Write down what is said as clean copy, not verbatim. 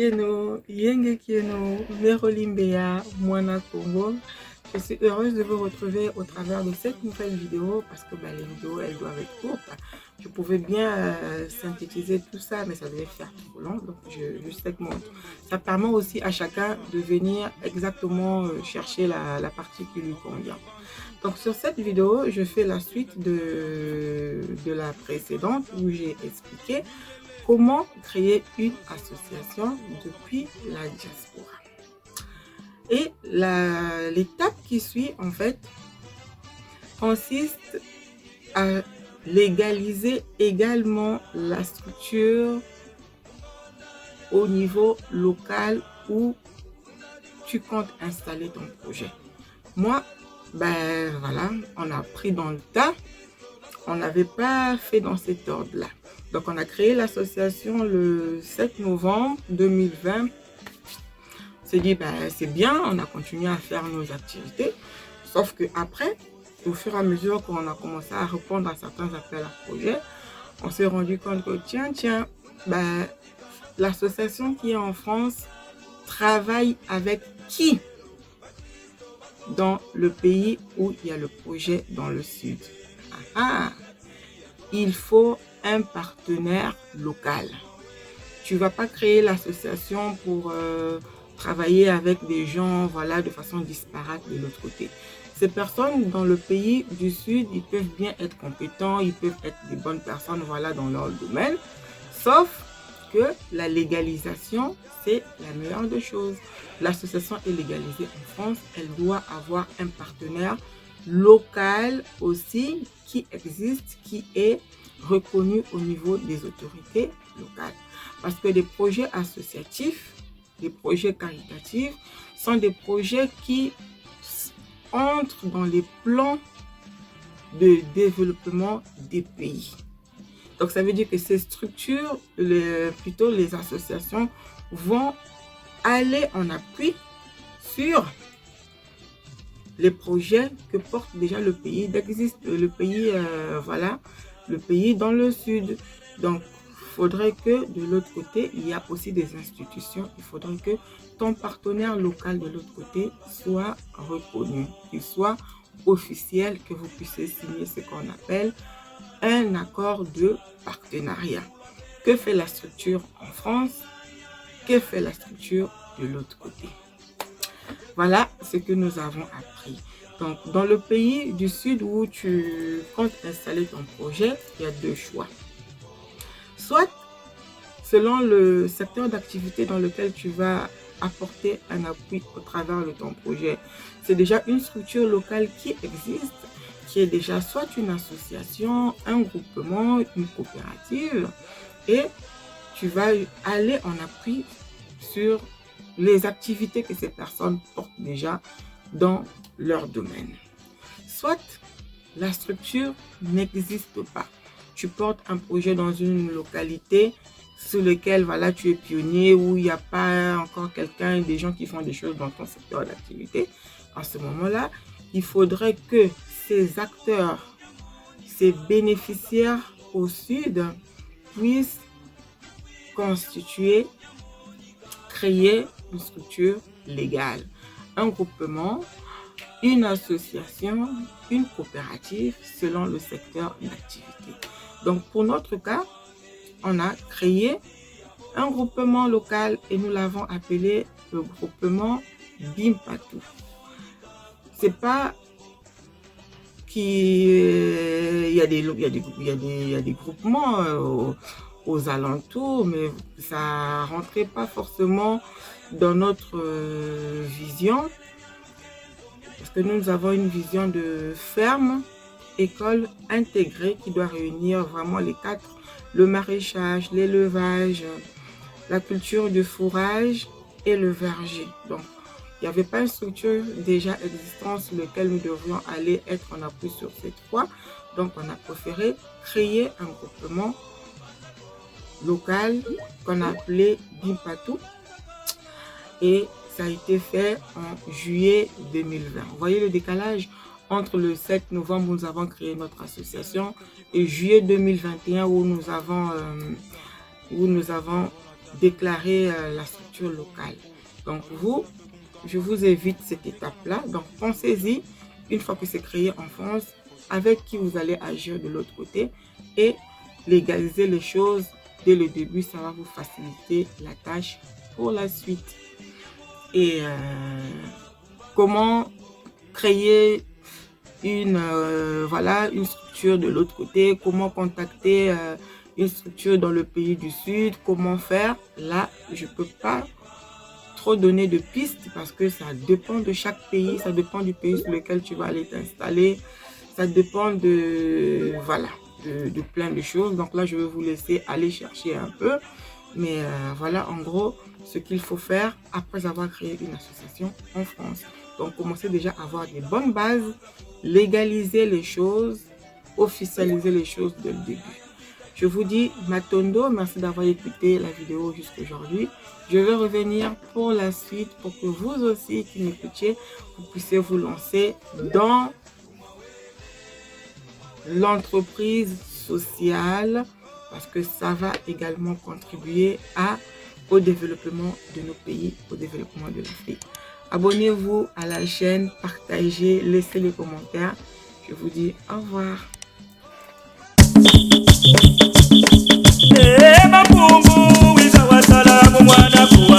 Kieno, Yenge Kieno, Merolimbeya, Moana Congo. Je suis heureuse de vous retrouver au travers de cette nouvelle vidéo parce que les vidéos, elles doivent être courtes. Je pouvais bien synthétiser tout ça, mais ça devait faire trop long. Donc, je segmente. Ça permet aussi à chacun de venir exactement chercher la partie qui lui convient. Donc, sur cette vidéo, je fais la suite de la précédente où j'ai expliqué comment créer une association depuis la diaspora. Et l'étape qui suit, en fait, consiste à légaliser également la structure au niveau local où tu comptes installer ton projet. Moi, voilà, on a pris dans le tas, on n'avait pas fait dans cet ordre-là. Donc, on a créé l'association le 7 novembre 2020. On s'est dit, c'est bien, on a continué à faire nos activités. Sauf qu'après, au fur et à mesure qu'on a commencé à répondre à certains appels à projets, on s'est rendu compte que, tiens, l'association qui est en France travaille avec qui dans le pays où il y a le projet dans le sud? Il faut un partenaire local. Tu ne vas pas créer l'association pour travailler avec des gens de façon disparate de l'autre côté. Ces personnes dans le pays du sud, ils peuvent bien être compétents, ils peuvent être des bonnes personnes dans leur domaine, sauf que la légalisation, c'est la meilleure des choses. L'association est légalisée en France, elle doit avoir un partenaire local aussi qui existe, qui est reconnu au niveau des autorités locales. Parce que des projets associatifs, des projets caritatifs sont des projets qui entrent dans les plans de développement des pays. Donc, ça veut dire que ces structures, plutôt les associations, vont aller en appui sur les projets que porte déjà le pays le pays dans le sud. Donc, il faudrait que de l'autre côté, il y a aussi des institutions. Il faudrait que ton partenaire local de l'autre côté soit reconnu, qu'il soit officiel, que vous puissiez signer ce qu'on appelle un accord de partenariat. Que fait la structure en France? Que fait la structure de l'autre côté? Voilà ce que nous avons appris. Donc, dans le pays du sud où tu comptes installer ton projet, il y a deux choix. Soit, selon le secteur d'activité dans lequel tu vas apporter un appui au travers de ton projet, c'est déjà une structure locale qui existe, qui est déjà soit une association, un groupement, une coopérative, et tu vas aller en appui sur les activités que ces personnes portent déjà dans leur domaine. Soit la structure n'existe pas. Tu portes un projet dans une localité sur lequel tu es pionnier, où il n'y a pas encore quelqu'un, des gens qui font des choses dans ton secteur d'activité. En ce moment-là, il faudrait que ces acteurs, ces bénéficiaires au sud puissent constituer, créer une structure légale, un groupement, une association, une coopérative selon le secteur d'activité. Donc pour notre cas, on a créé un groupement local et nous l'avons appelé le groupement Bimpatu. C'est pas qu'il y a des groupements aux alentours, mais ça rentrait pas forcément dans notre vision, parce que nous avons une vision de ferme, école intégrée qui doit réunir vraiment les quatre: le maraîchage, l'élevage, la culture du fourrage et le verger. Donc, il n'y avait pas une structure déjà existante sur laquelle nous devrions aller être en appui sur ces trois. Donc, on a préféré créer un groupement local qu'on a appelé Bimpatu. Et ça a été fait en juillet 2020. Vous voyez le décalage entre le 7 novembre où nous avons créé notre association et juillet 2021 où nous avons déclarer la structure locale. Donc je vous évite cette étape-là. Donc pensez-y, une fois que c'est créé en France, avec qui vous allez agir de l'autre côté et légaliser les choses dès le début, ça va vous faciliter la tâche pour la suite. Et comment créer une structure de l'autre côté, comment contacter une structure dans le pays du Sud, comment faire. Là, je ne peux pas trop donner de pistes parce que ça dépend de chaque pays, ça dépend du pays sur lequel tu vas aller t'installer, ça dépend de plein de choses. Donc là, je vais vous laisser aller chercher un peu. Mais voilà, en gros, ce qu'il faut faire après avoir créé une association en France. Donc, commencez déjà à avoir des bonnes bases, légaliser les choses, officialiser les choses dès le début. Je vous dis Matondo, merci d'avoir écouté la vidéo jusqu'aujourd'hui. Je vais revenir pour la suite pour que vous aussi qui m'écoutiez, vous puissiez vous lancer dans l'entreprise sociale parce que ça va également contribuer au développement de nos pays, au développement de l'Afrique. Abonnez-vous à la chaîne, partagez, laissez les commentaires. Je vous dis au revoir. Mapumbu, wisa wasala, mwana kuwa